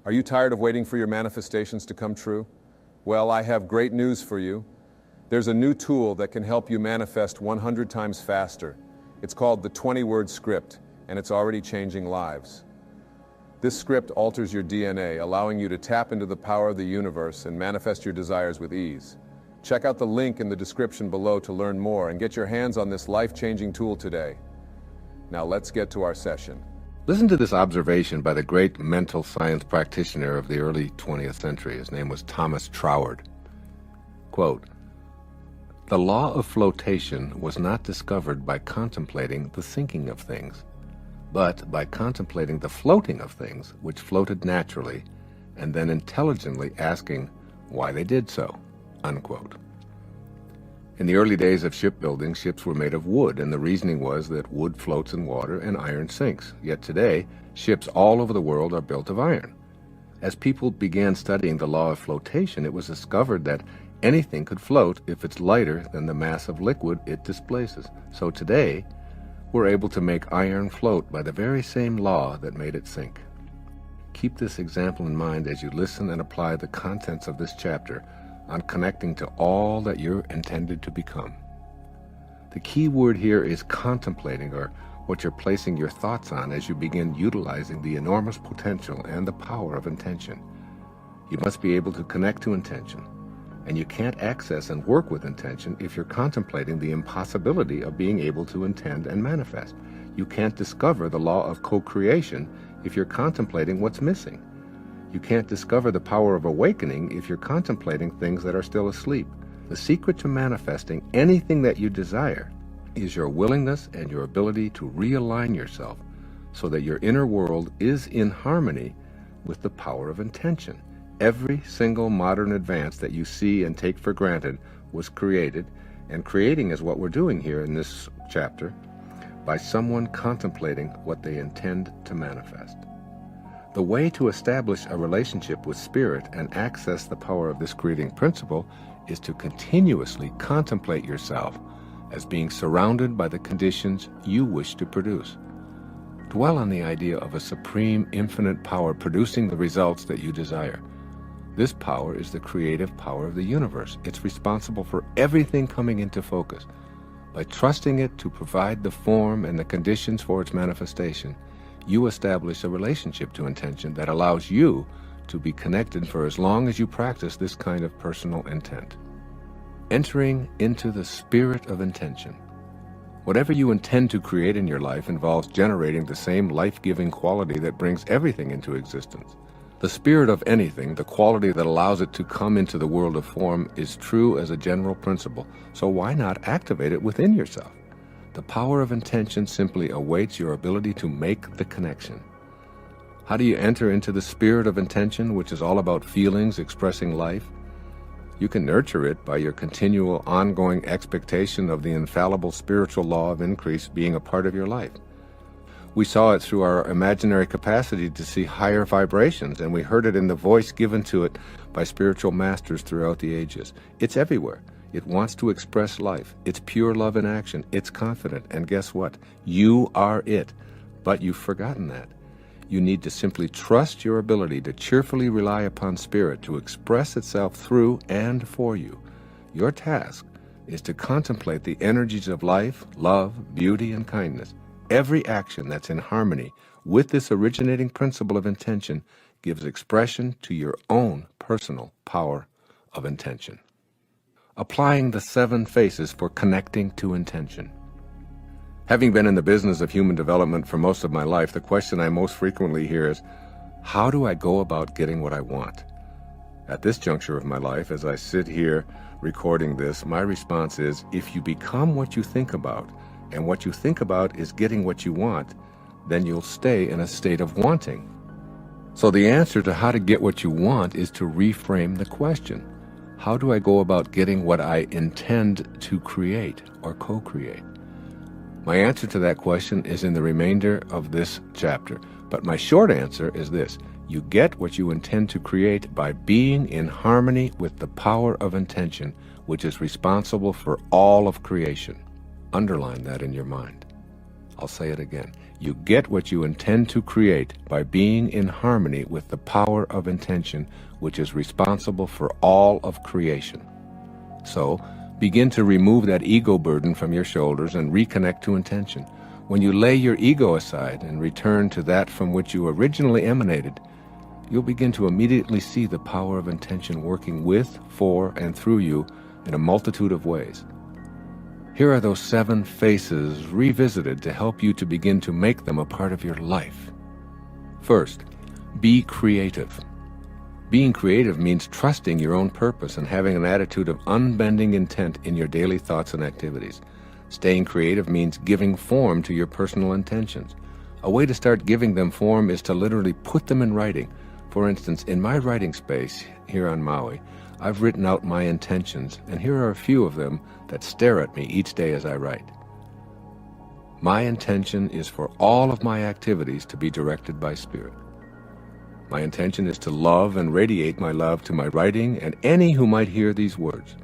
Are you tired of waiting for your manifestations to come true? Well, I have great news for you. There's a new tool that can help you manifest 100 times faster. It's called the 20-word script, and it's already changing lives. This script alters your DNA, allowing you to tap into the power of the universe and manifest your desires with ease. Check out the link in the description below to learn more and get your hands on this life-changing tool today. Now let's get to our session. Listen to this observation by the great mental science practitioner of the early 20th century. His name was Thomas Troward. Quote, "The law of flotation was not discovered by contemplating the sinking of things, but by contemplating the floating of things which floated naturally, and then intelligently asking why they did so." Unquote. In the early days of shipbuilding, ships were made of wood, and the reasoning was that wood floats in water and iron sinks. Yet today, ships all over the world are built of iron. As people began studying the law of flotation, it was discovered that anything could float if it's lighter than the mass of liquid it displaces. So today, we're able to make iron float by the very same law that made it sink. Keep this example in mind as you listen and apply the contents of this chapter on connecting to all that you're intended to become. The key word here is contemplating, or what you're placing your thoughts on as you begin utilizing the enormous potential and the power of intention. You must be able to connect to intention, and you can't access and work with intention if you're contemplating the impossibility of being able to intend and manifest. You can't discover the law of co-creation if you're contemplating what's missing. You can't discover the power of awakening if you're contemplating things that are still asleep. The secret to manifesting anything that you desire is your willingness and your ability to realign yourself so that your inner world is in harmony with the power of intention. Every single modern advance that you see and take for granted was created, and creating is what we're doing here in this chapter, by someone contemplating what they intend to manifest. The way to establish a relationship with spirit and access the power of this creating principle is to continuously contemplate yourself as being surrounded by the conditions you wish to produce. Dwell on the idea of a supreme, infinite power producing the results that you desire. This power is the creative power of the universe. It's responsible for everything coming into focus. By trusting it to provide the form and the conditions for its manifestation, you establish a relationship to intention that allows you to be connected for as long as you practice this kind of personal intent. Entering into the spirit of intention. Whatever you intend to create in your life involves generating the same life-giving quality that brings everything into existence. The spirit of anything, the quality that allows it to come into the world of form, is true as a general principle, so why not activate it within yourself? The power of intention simply awaits your ability to make the connection. How do you enter into the spirit of intention, which is all about feelings expressing life? You can nurture it by your continual ongoing expectation of the infallible spiritual law of increase being a part of your life. We saw it through our imaginary capacity to see higher vibrations, and we heard it in the voice given to it by spiritual masters throughout the ages. It's everywhere. It wants to express life. It's pure love in action. It's confident. And guess what? You are it. But you've forgotten that. You need to simply trust your ability to cheerfully rely upon spirit to express itself through and for you. Your task is to contemplate the energies of life, love, beauty, and kindness. Every action that's in harmony with this originating principle of intention gives expression to your own personal power of intention. Applying the 7 phases for connecting to intention. Having been in the business of human development for most of my life, the question I most frequently hear is, how do I go about getting what I want? At this juncture of my life, as I sit here recording this, my response is, if you become what you think about, and what you think about is getting what you want, then you'll stay in a state of wanting. So the answer to how to get what you want is to reframe the question. How do I go about getting what I intend to create or co-create? My answer to that question is in the remainder of this chapter, but my short answer is this. You get what you intend to create by being in harmony with the power of intention, which is responsible for all of creation. Underline that in your mind. I'll say it again. You get what you intend to create by being in harmony with the power of intention, which is responsible for all of creation. So, begin to remove that ego burden from your shoulders and reconnect to intention. When you lay your ego aside and return to that from which you originally emanated, you'll begin to immediately see the power of intention working with, for, and through you in a multitude of ways. Here are those 7 faces revisited to help you to begin to make them a part of your life. First, be creative. Being creative means trusting your own purpose and having an attitude of unbending intent in your daily thoughts and activities. Staying creative means giving form to your personal intentions. A way to start giving them form is to literally put them in writing. For instance, in my writing space here on Maui, I've written out my intentions, and here are a few of them that stare at me each day as I write. My intention is for all of my activities to be directed by Spirit. My intention is to love and radiate my love to my writing and any who might hear these words.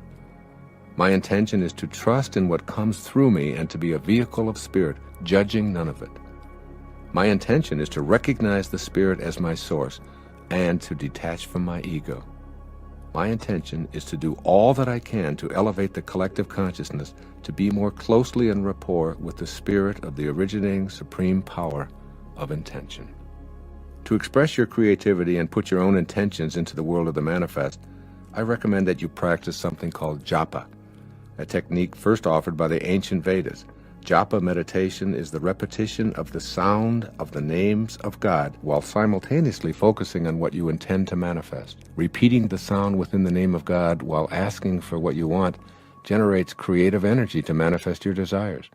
My intention is to trust in what comes through me and to be a vehicle of Spirit, judging none of it. My intention is to recognize the Spirit as my source and to detach from my ego. My intention is to do all that I can to elevate the collective consciousness to be more closely in rapport with the spirit of the originating supreme power of intention. To express your creativity and put your own intentions into the world of the manifest, I recommend that you practice something called japa, a technique first offered by the ancient Vedas. Japa meditation is the repetition of the sound of the names of God while simultaneously focusing on what you intend to manifest. Repeating the sound within the name of God while asking for what you want generates creative energy to manifest your desires.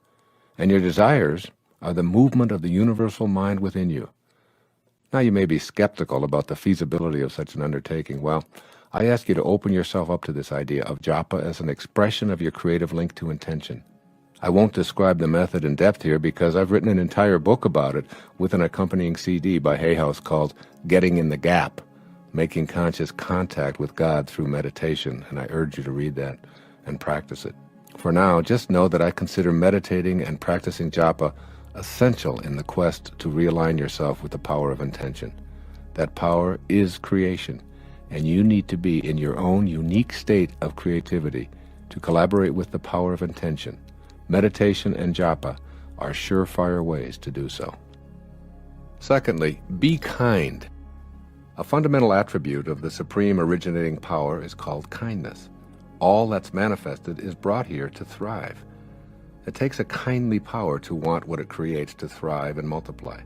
And your desires are the movement of the universal mind within you. Now you may be skeptical about the feasibility of such an undertaking. Well, I ask you to open yourself up to this idea of japa as an expression of your creative link to intention. I won't describe the method in depth here because I've written an entire book about it with an accompanying CD by Hay House called Getting in the Gap, Making Conscious Contact with God Through Meditation, and I urge you to read that and practice it. For now, just know that I consider meditating and practicing japa essential in the quest to realign yourself with the power of intention. That power is creation, and you need to be in your own unique state of creativity to collaborate with the power of intention. Meditation and japa are surefire ways to do so. Secondly, be kind. A fundamental attribute of the supreme originating power is called kindness. All that's manifested is brought here to thrive. It takes a kindly power to want what it creates to thrive and multiply.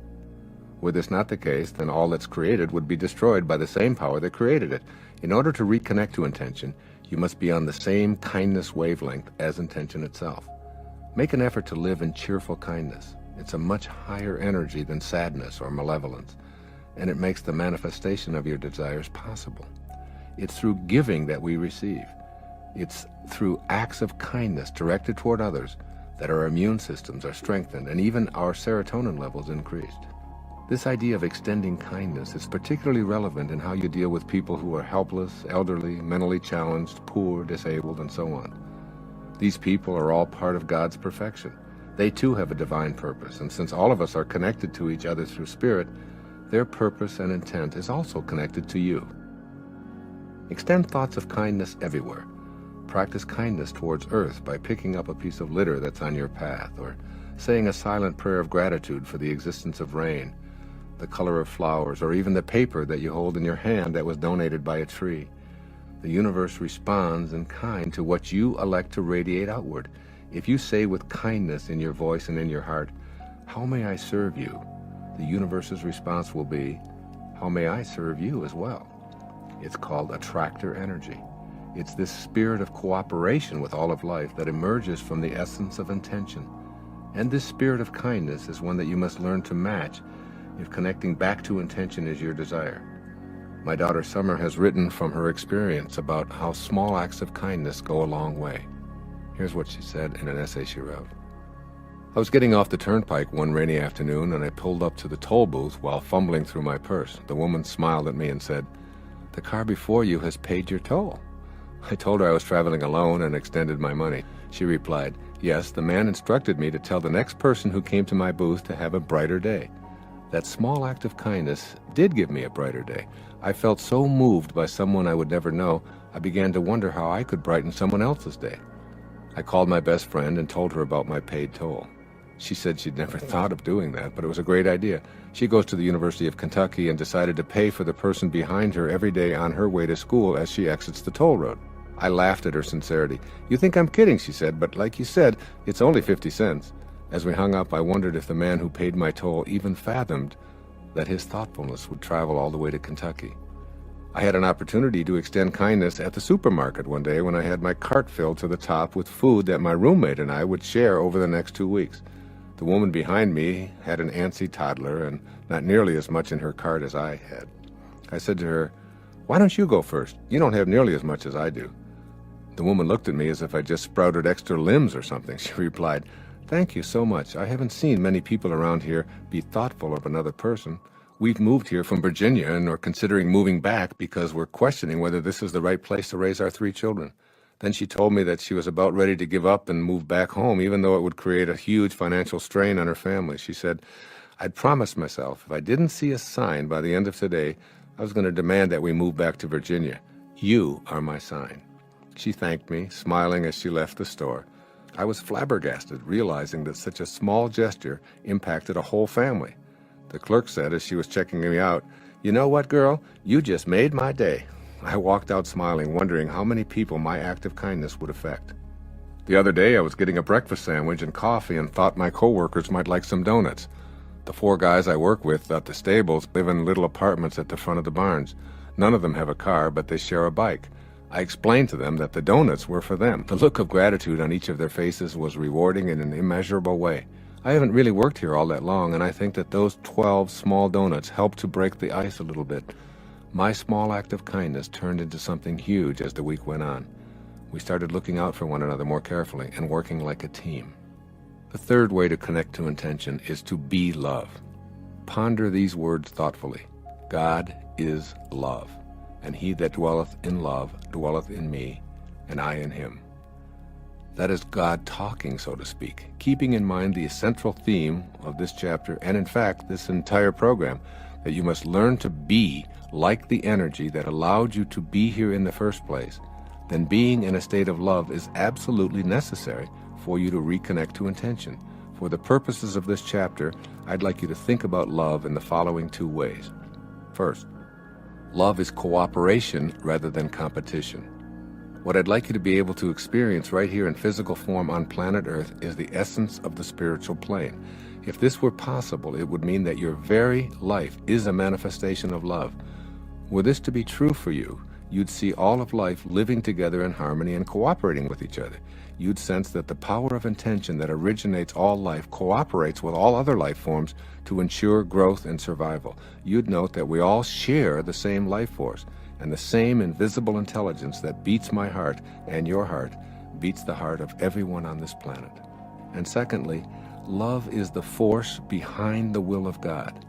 Were this not the case, then all that's created would be destroyed by the same power that created it. In order to reconnect to intention, you must be on the same kindness wavelength as intention itself. Make an effort to live in cheerful kindness. It's a much higher energy than sadness or malevolence, and it makes the manifestation of your desires possible. It's through giving that we receive. It's through acts of kindness directed toward others that our immune systems are strengthened and even our serotonin levels increased. This idea of extending kindness is particularly relevant in how you deal with people who are helpless, elderly, mentally challenged, poor, disabled, and so on. These people are all part of God's perfection. They too have a divine purpose, and since all of us are connected to each other through spirit, their purpose and intent is also connected to you. Extend thoughts of kindness everywhere. Practice kindness towards earth by picking up a piece of litter that's on your path, or saying a silent prayer of gratitude for the existence of rain, the color of flowers, or even the paper that you hold in your hand that was donated by a tree. The universe responds in kind to what you elect to radiate outward. If you say with kindness in your voice and in your heart, "How may I serve you?" the universe's response will be, "How may I serve you as well?" It's called attractor energy. It's this spirit of cooperation with all of life that emerges from the essence of intention. And this spirit of kindness is one that you must learn to match if connecting back to intention is your desire. My daughter Summer has written from her experience about how small acts of kindness go a long way. Here's what she said in an essay she wrote. I was getting off the turnpike one rainy afternoon and I pulled up to the toll booth while fumbling through my purse. The woman smiled at me and said, "The car before you has paid your toll." I told her I was traveling alone and extended my money. She replied, Yes, the man instructed me to tell the next person who came to my booth to have a brighter day. That small act of kindness did give me a brighter day. I felt so moved by someone I would never know, I began to wonder how I could brighten someone else's day. I called my best friend and told her about my paid toll. She said she'd never thought of doing that, but it was a great idea. She goes to the University of Kentucky and decided to pay for the person behind her every day on her way to school as she exits the toll road. I laughed at her sincerity. "You think I'm kidding," she said, "but like you said, it's only 50 cents. As we hung up, I wondered if the man who paid my toll even fathomed that his thoughtfulness would travel all the way to Kentucky. I had an opportunity to extend kindness at the supermarket one day when I had my cart filled to the top with food that my roommate and I would share over the next 2 weeks. The woman behind me had an antsy toddler and not nearly as much in her cart as I had. I said to her, "Why don't you go first? You don't have nearly as much as I do." The woman looked at me as if I just sprouted extra limbs or something. She replied, "Thank you so much. I haven't seen many people around here be thoughtful of another person. We've moved here from Virginia and are considering moving back because we're questioning whether this is the right place to raise our 3 children." Then she told me that she was about ready to give up and move back home, even though it would create a huge financial strain on her family. She said, "I'd promised myself if I didn't see a sign by the end of today, I was going to demand that we move back to Virginia. You are my sign." She thanked me, smiling as she left the store. I was flabbergasted, realizing that such a small gesture impacted a whole family. The clerk said as she was checking me out, "You know what, girl? You just made my day." I walked out smiling, wondering how many people my act of kindness would affect. The other day, I was getting a breakfast sandwich and coffee and thought my coworkers might like some donuts. The 4 guys I work with at the stables live in little apartments at the front of the barns. None of them have a car, but they share a bike. I explained to them that the donuts were for them. The look of gratitude on each of their faces was rewarding in an immeasurable way. I haven't really worked here all that long, and I think that those 12 small donuts helped to break the ice a little bit. My small act of kindness turned into something huge as the week went on. We started looking out for one another more carefully and working like a team. The third way to connect to intention is to be love. Ponder these words thoughtfully. God is love, and he that dwelleth in love dwelleth in me, and I in him. That is God talking, so to speak, keeping in mind the central theme of this chapter, and in fact, this entire program, that you must learn to be like the energy that allowed you to be here in the first place. Then being in a state of love is absolutely necessary for you to reconnect to intention. For the purposes of this chapter, I'd like you to think about love in the following 2 ways. First, love is cooperation rather than competition. What I'd like you to be able to experience right here in physical form on planet Earth is the essence of the spiritual plane. If this were possible, it would mean that your very life is a manifestation of love. Were this to be true for you, you'd see all of life living together in harmony and cooperating with each other. You'd sense that the power of intention that originates all life cooperates with all other life forms to ensure growth and survival. You'd note that we all share the same life force, and the same invisible intelligence that beats my heart and your heart beats the heart of everyone on this planet. And secondly, love is the force behind the will of God.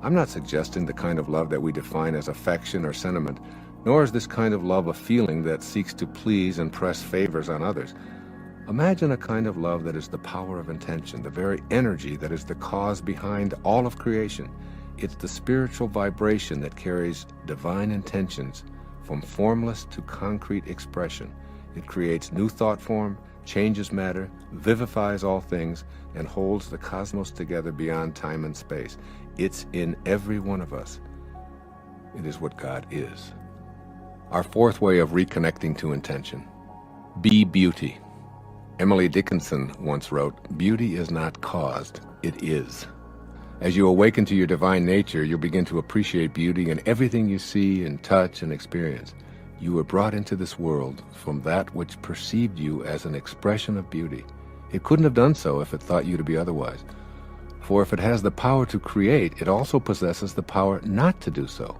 I'm not suggesting the kind of love that we define as affection or sentiment, nor is this kind of love a feeling that seeks to please and press favors on others. Imagine a kind of love that is the power of intention, the very energy that is the cause behind all of creation. It's the spiritual vibration that carries divine intentions from formless to concrete expression. It creates new thought form, changes matter, vivifies all things, and holds the cosmos together beyond time and space. It's in every one of us. It is what God is. Our fourth way of reconnecting to intention. Be beauty. Emily Dickinson once wrote, "Beauty is not caused, it is." As you awaken to your divine nature, you'll begin to appreciate beauty in everything you see and touch and experience. You were brought into this world from that which perceived you as an expression of beauty. It couldn't have done so if it thought you to be otherwise. For if it has the power to create, it also possesses the power not to do so.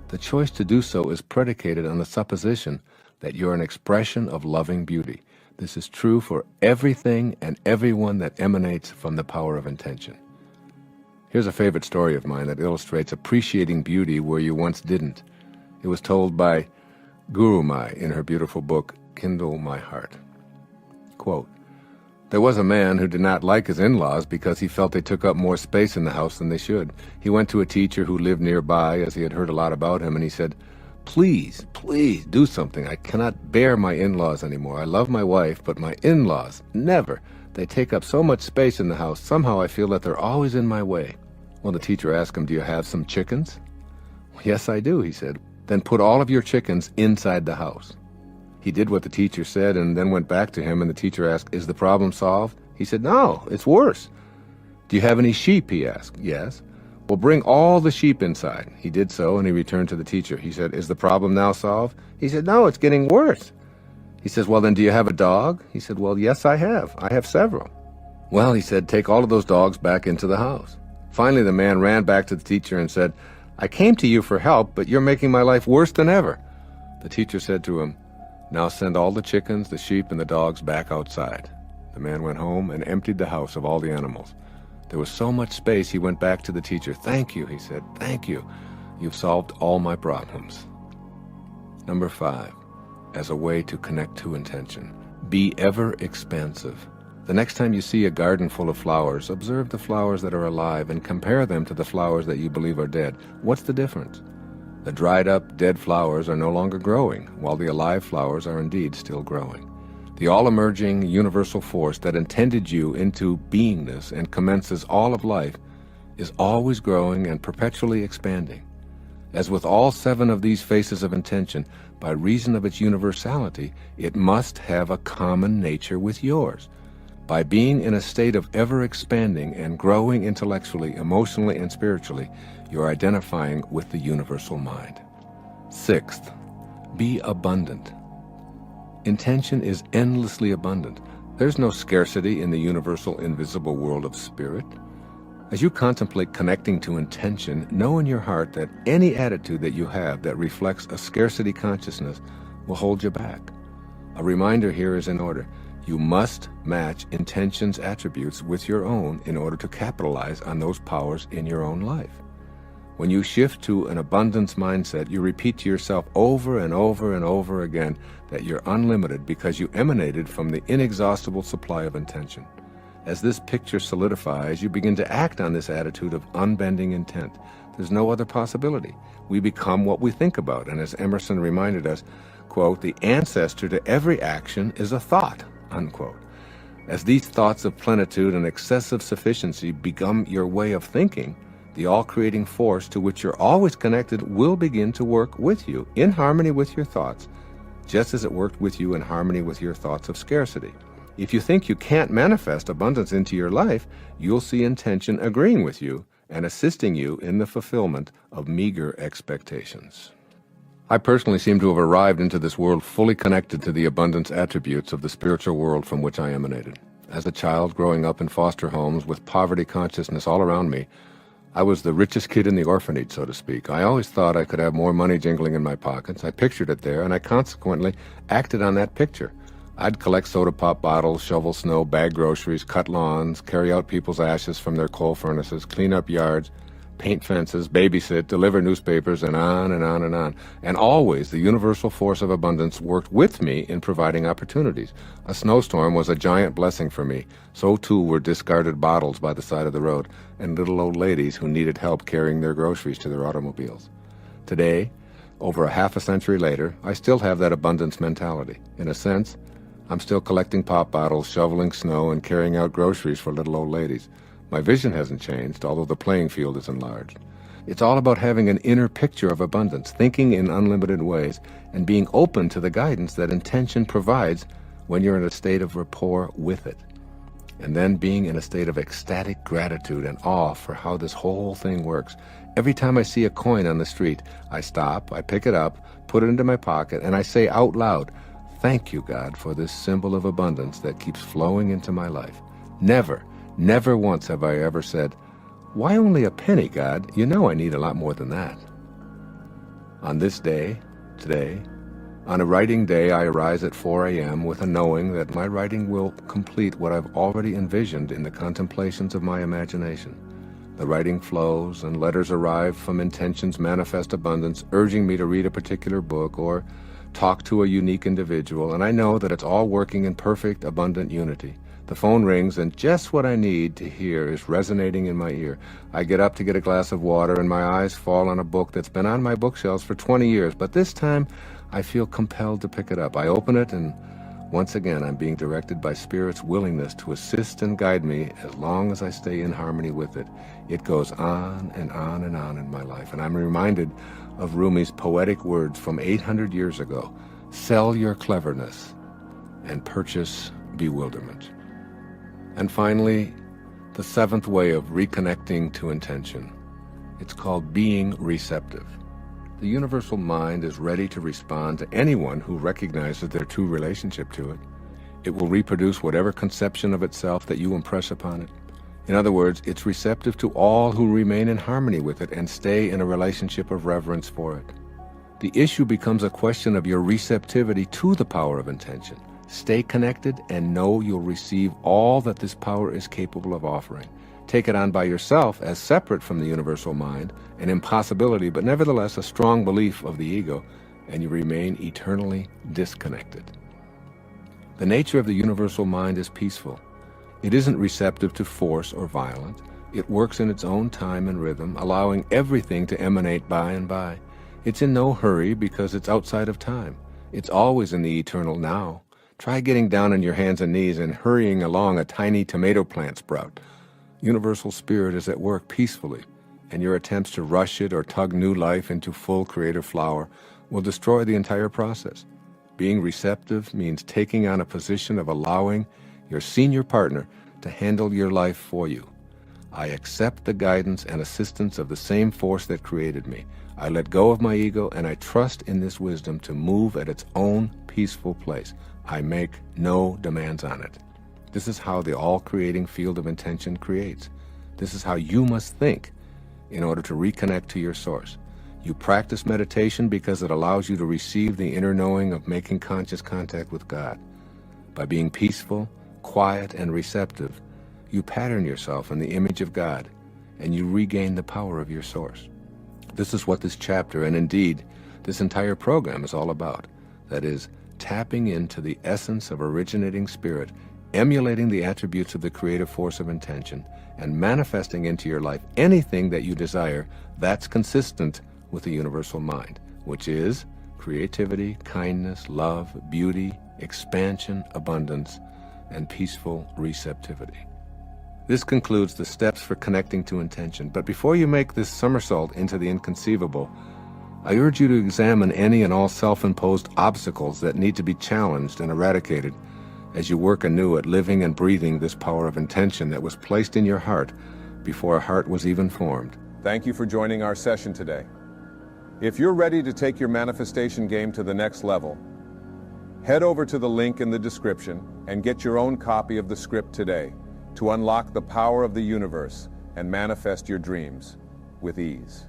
The choice to do so is predicated on the supposition that you're an expression of loving beauty. This is true for everything and everyone that emanates from the power of intention. Here's a favorite story of mine that illustrates appreciating beauty where you once didn't. It was told by Guru Mai in her beautiful book, Kindle My Heart. Quote, There was a man who did not like his in-laws because he felt they took up more space in the house than they should. He went to a teacher who lived nearby, as he had heard a lot about him, and he said, "Please, please do something. I cannot bear my in-laws anymore. I love my wife, but my in-laws, never. They take up so much space in the house. Somehow I feel that they're always in my way." Well, the teacher asked him, "Do you have some chickens?" "Yes, I do," he said. "Then put all of your chickens inside the house." He did what the teacher said and then went back to him, and the teacher asked, "Is the problem solved?" He said, "No, it's worse." "Do you have any sheep?" he asked. "Yes." "Well, bring all the sheep inside." He did so, and he returned to the teacher. He said, "Is the problem now solved?" He said, "No, it's getting worse." He says, "Well, then do you have a dog?" He said, "Well, yes, I have. I have several." "Well," he said, "take all of those dogs back into the house." Finally, the man ran back to the teacher and said, "I came to you for help, but you're making my life worse than ever." The teacher said to him, "Now send all the chickens, the sheep, and the dogs back outside." The man went home and emptied the house of all the animals. There was so much space, he went back to the teacher. "Thank you," he said. "Thank you. You've solved all my problems." Number 5, as a way to connect to intention. Be ever expansive. The next time you see a garden full of flowers, observe the flowers that are alive and compare them to the flowers that you believe are dead. What's the difference? The dried up, dead flowers are no longer growing, while the alive flowers are indeed still growing. The all-emerging universal force that intended you into beingness and commences all of life is always growing and perpetually expanding. As with all 7 of these faces of intention, by reason of its universality, it must have a common nature with yours. By being in a state of ever-expanding and growing intellectually, emotionally, and spiritually, you're identifying with the universal mind. 6th, be abundant. Intention is endlessly abundant. There's no scarcity in the universal invisible world of spirit. As you contemplate connecting to intention, know in your heart that any attitude that you have that reflects a scarcity consciousness will hold you back. A reminder here is in order. You must match intention's attributes with your own in order to capitalize on those powers in your own life. When you shift to an abundance mindset, you repeat to yourself over and over and over again that you're unlimited because you emanated from the inexhaustible supply of intention. As this picture solidifies, you begin to act on this attitude of unbending intent. There's no other possibility. We become what we think about, and as Emerson reminded us, quote, "The ancestor to every action is a thought," unquote. As these thoughts of plenitude and excessive sufficiency become your way of thinking, the all-creating force to which you're always connected will begin to work with you in harmony with your thoughts, just as it worked with you in harmony with your thoughts of scarcity. If you think you can't manifest abundance into your life, you'll see intention agreeing with you and assisting you in the fulfillment of meager expectations. I personally seem to have arrived into this world fully connected to the abundance attributes of the spiritual world from which I emanated. As a child growing up in foster homes with poverty consciousness all around me, I was the richest kid in the orphanage, so to speak. I always thought I could have more money jingling in my pockets. I pictured it there, and I consequently acted on that picture. I'd collect soda pop bottles, shovel snow, bag groceries, cut lawns, carry out people's ashes from their coal furnaces, clean up yards, paint fences, babysit, deliver newspapers, and on and on and on. And always the universal force of abundance worked with me in providing opportunities. A snowstorm was a giant blessing for me. So too were discarded bottles by the side of the road and little old ladies who needed help carrying their groceries to their automobiles. Today, over a half a century later, I still have that abundance mentality. In a sense, I'm still collecting pop bottles, shoveling snow, and carrying out groceries for little old ladies. My vision hasn't changed, although the playing field is enlarged. It's all about having an inner picture of abundance, thinking in unlimited ways, and being open to the guidance that intention provides when you're in a state of rapport with it. And then being in a state of ecstatic gratitude and awe for how this whole thing works. Every time I see a coin on the street, I stop, I pick it up, put it into my pocket, and I say out loud, "Thank you, God, for this symbol of abundance that keeps flowing into my life." Never once have I ever said, "Why only a penny, God? You know I need a lot more than that." On this day, today, on a writing day, I arise at 4 a.m. with a knowing that my writing will complete what I've already envisioned in the contemplations of my imagination. The writing flows, and letters arrive from intention's manifest abundance, urging me to read a particular book or talk to a unique individual, and I know that it's all working in perfect, abundant unity. The phone rings, and just what I need to hear is resonating in my ear. I get up to get a glass of water, and my eyes fall on a book that's been on my bookshelves for 20 years, but this time I feel compelled to pick it up. I open it, and once again I'm being directed by Spirit's willingness to assist and guide me as long as I stay in harmony with it. It goes on and on and on in my life, and I'm reminded of Rumi's poetic words from 800 years ago: sell your cleverness and purchase bewilderment. And finally, the seventh way of reconnecting to intention. It's called being receptive. The universal mind is ready to respond to anyone who recognizes their true relationship to it. It will reproduce whatever conception of itself that you impress upon it. In other words, it's receptive to all who remain in harmony with it and stay in a relationship of reverence for it. The issue becomes a question of your receptivity to the power of intention. Stay connected and know you'll receive all that this power is capable of offering. Take it on by yourself as separate from the universal mind, an impossibility, but nevertheless a strong belief of the ego, and you remain eternally disconnected. The nature of the universal mind is peaceful. It isn't receptive to force or violence. It works in its own time and rhythm, allowing everything to emanate by and by. It's in no hurry because it's outside of time. It's always in the eternal now. Try getting down on your hands and knees and hurrying along a tiny tomato plant sprout. Universal Spirit is at work peacefully, and your attempts to rush it or tug new life into full creative flower will destroy the entire process. Being receptive means taking on a position of allowing your senior partner to handle your life for you. I accept the guidance and assistance of the same force that created me. I let go of my ego, and I trust in this wisdom to move at its own peaceful place. I make no demands on it. This is how the all-creating field of intention creates. This is how you must think in order to reconnect to your source. You practice meditation because it allows you to receive the inner knowing of making conscious contact with God. By being peaceful, quiet, and receptive, you pattern yourself in the image of God, and you regain the power of your source. This is what this chapter, and indeed this entire program, is all about. That is, tapping into the essence of originating spirit, emulating the attributes of the creative force of intention, and manifesting into your life anything that you desire that's consistent with the universal mind, which is creativity, kindness, love, beauty, expansion, abundance, and peaceful receptivity. This concludes the steps for connecting to intention. But before you make this somersault into the inconceivable, I urge you to examine any and all self-imposed obstacles that need to be challenged and eradicated as you work anew at living and breathing this power of intention that was placed in your heart before a heart was even formed. Thank you for joining our session today. If you're ready to take your manifestation game to the next level, head over to the link in the description and get your own copy of the script today to unlock the power of the universe and manifest your dreams with ease.